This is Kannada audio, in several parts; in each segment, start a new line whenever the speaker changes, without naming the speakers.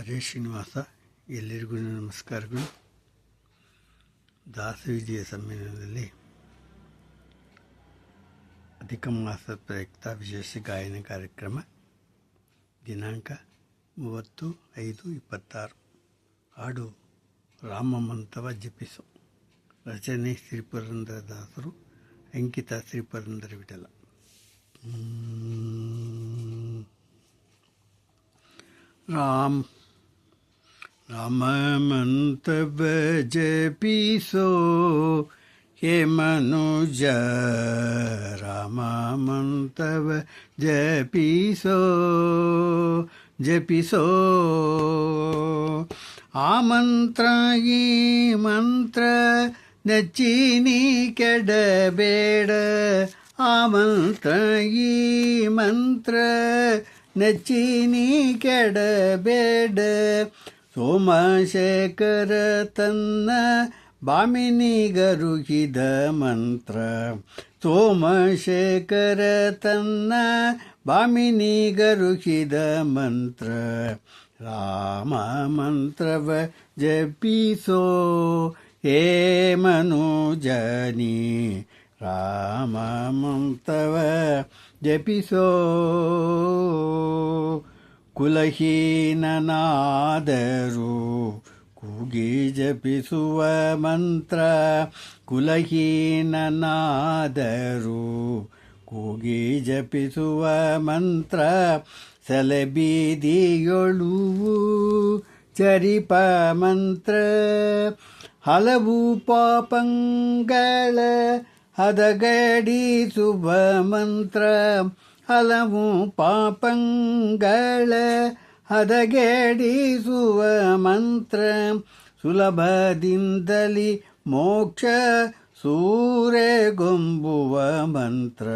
ಹರೇ ಶ್ರೀನಿವಾಸ. ಎಲ್ಲರಿಗೂ ನಮಸ್ಕಾರಗಳು. ದಾಸವಿಜಯ ಸಮ್ಮೇಳನದಲ್ಲಿ ಅಧಿಕ ಮಾಸ ಪ್ರಯುಕ್ತ ವಿಶೇಷ ಗಾಯನ ಕಾರ್ಯಕ್ರಮ ದಿನಾಂಕ 30/5/26. ಹಾಡು ರಾಮಮಂತವ ಜಪಿಸು. ರಚನೆ ಶ್ರೀ ಪುರಂದರದಾಸರು. ಅಂಕಿತ ಶ್ರೀ ಪುರಂದರ ವಿಠಲ. ರಾಮಮಂತವ ಜಪಿಸೋ ಹೇ ಮನುಜ, ರಾಮಮಂತವ ಜಪಿಸೋ ಜಪಿಸೋ. ಆ ಮಂತ್ರ ಈ ಮಂತ್ರ ನೆಚ್ಚಿನಿ ಕೆಡಬೇಡ. ಆ ಮಂತ್ರ ಈ ಮಂತ್ರ ನೆಚ್ಚಿನಿ ಕೆಡಬೇಡ. ಸೋಮಶೇಖರ ತನ್ನ ಬಾಮಿನಿಗರುಹಿದ ಮಂತ್ರ. ಸೋಮಶೇಖರ ತನ್ನ ಬಾಮಿನಿಗರುಹಿದ ಮಂತ್ರ. ರಾಮ ಮಂತ್ರವ ಜಪಿಸೋ ಹೇ ಮನುಜನಿ, ರಾಮ ಮಂತ್ರವ ಜಪಿಸೋ. ಕುಲಹೀನನಾದರೂ ಕೂಗಿ ಜಪಿಸುವ ಮಂತ್ರ. ಕುಲಹೀನನಾದರೂ ಕೂಗಿ ಜಪಿಸುವ ಮಂತ್ರ. ಸಲಬೀದಿಯೊಳು ಚರಿಪ ಮಂತ್ರ. ಹಲವು ಪಾಪಂಗಳ ಹದಗಡಿಸುವ ಮಂತ್ರ. ಹಲವು ಪಾಪಂಗಳ ಹದಗೆಡಿಸುವ ಮಂತ್ರ. ಸುಲಭದಿಂದಲಿ ಮೋಕ್ಷ ಸೂರೆಗೊಂಬುವ ಮಂತ್ರ.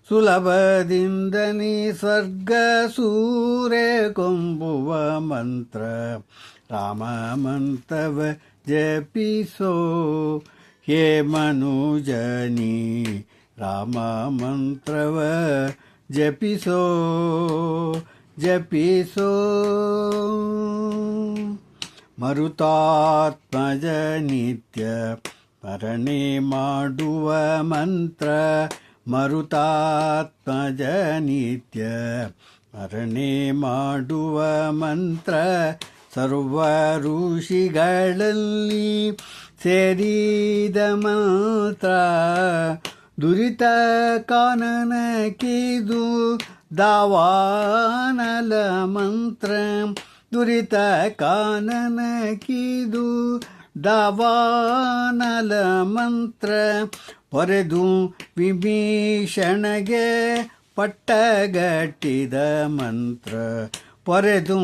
ಸುಲಭದಿಂದಲಿ ಸ್ವರ್ಗ ಸೂರೆಗೊಂಬುವ ಮಂತ್ರ. ರಾಮ ಮಂತ್ರವ ಜಪಿಸೋ ಹೇ ಮನುಜನಿ, ರಾಮ ಮಂತ್ರವ ಜಪಿಸೋ ಜಪಿಸೋ. ಮರುತಾತ್ಮಜ ನಿತ್ಯ ಸ್ಮರಣೆ ಮಾಡುವ ಮಂತ್ರ. ಮರುತಾತ್ಮಜ ನಿತ್ಯ ಸ್ಮರಣೆ ಮಾಡುವ ಮಂತ್ರ. ಸರ್ವ ಋಷಿಗಳಲ್ಲಿ ಸೇರಿದ ಮಂತ್ರ. ದುರಿತ ಕಾನನ ಕಿದು ದಾವಾನಲ ಮಂತ್ರ. ದುರಿತ ಕಾನನ ಕಿದು ದಾವಾನಲ ಮಂತ್ರ. ಹೊರೆದು ವಿಭೀಷಣಗೆ ಪಟ್ಟಗಟ್ಟಿದ ಮಂತ್ರ. ಪೊರೆದು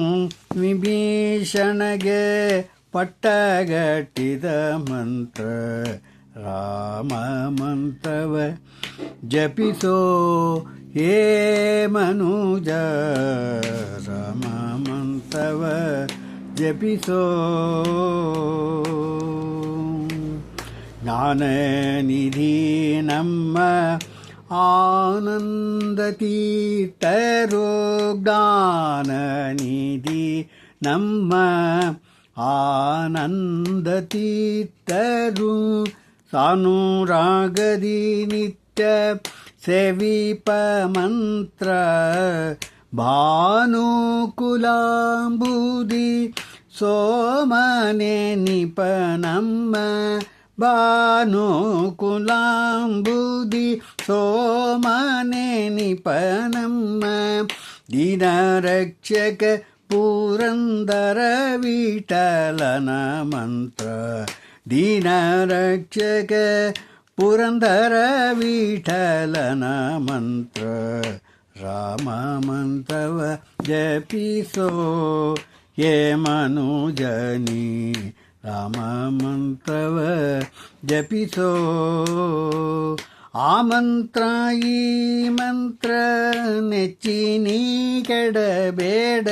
ವಿಭೀಷಣಗೆ ಪಟ್ಟಗಟ್ಟಿದ ಮಂತ್ರ. ರಾಮ ಮಂತ್ರವ ಜಪಿಸೋ ಹೇ ಮನುಜ, ರಾಮ ಮಂತ್ರವ ಜಪಿಸೋ. ಜ್ಞಾನನಿಧಿ ನಮ್ಮ ಆನಂದ ತೀರ್ಥರು. ಜ್ಞಾನನಿಧಿ ನಮ್ಮ ಆನಂದ ತೀರ್ಥರು. ಸಾನುರಾಗದಿ ನಿತ್ಯ ಸೇವಿಪ ಮಂತ್ರ. ಭಾನುಕುಲಾಂಬುದಿ ಸೋಮನೆ ನಿಪ ನಮ್ಮ. ಭಾನುಕುಲಾಂಬುದಿ ಸೋಮನೆ ನಿಪ ನಮ್ಮ. ದೀನರಕ್ಷಕ ಪುರಂದರ ವಿಠಲನ ಮಂತ್ರ. ದೀನರಕ್ಷಕ ಪುರಂದರ ವಿಠಲನ ಮಂತ್ರ. ರಾಮ ಮಂತ್ರವ ಜಪಿಸೋ ಹೇ ಮನುಜನಿ, ರಾಮ ಮಂತ್ರವ ಜಪಿಸೋ. ಆ ಮಂತ್ರ ಈ ಮಂತ್ರ ನೆಚ್ಚಿನಿ ಕೆಡಬೇಡ.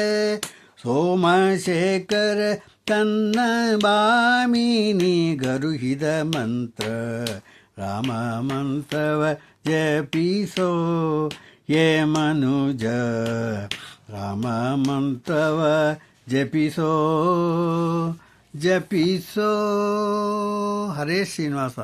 ಸೋಮಶೇಖರ ತನ್ನ ಬಾಮಿನಿ ಗರುಹಿದ ಮಂತ್ರ. ರಾಮ ಮಂತ್ರವ ಜಪಿಸೋ ಹೇ ಮನುಜ, ರಾಮ ಮಂತ್ರವ ಜಪಿಸೋ ಜಪಿಸೋ ಹರೇ ಶ್ರೀನಿವಾಸ.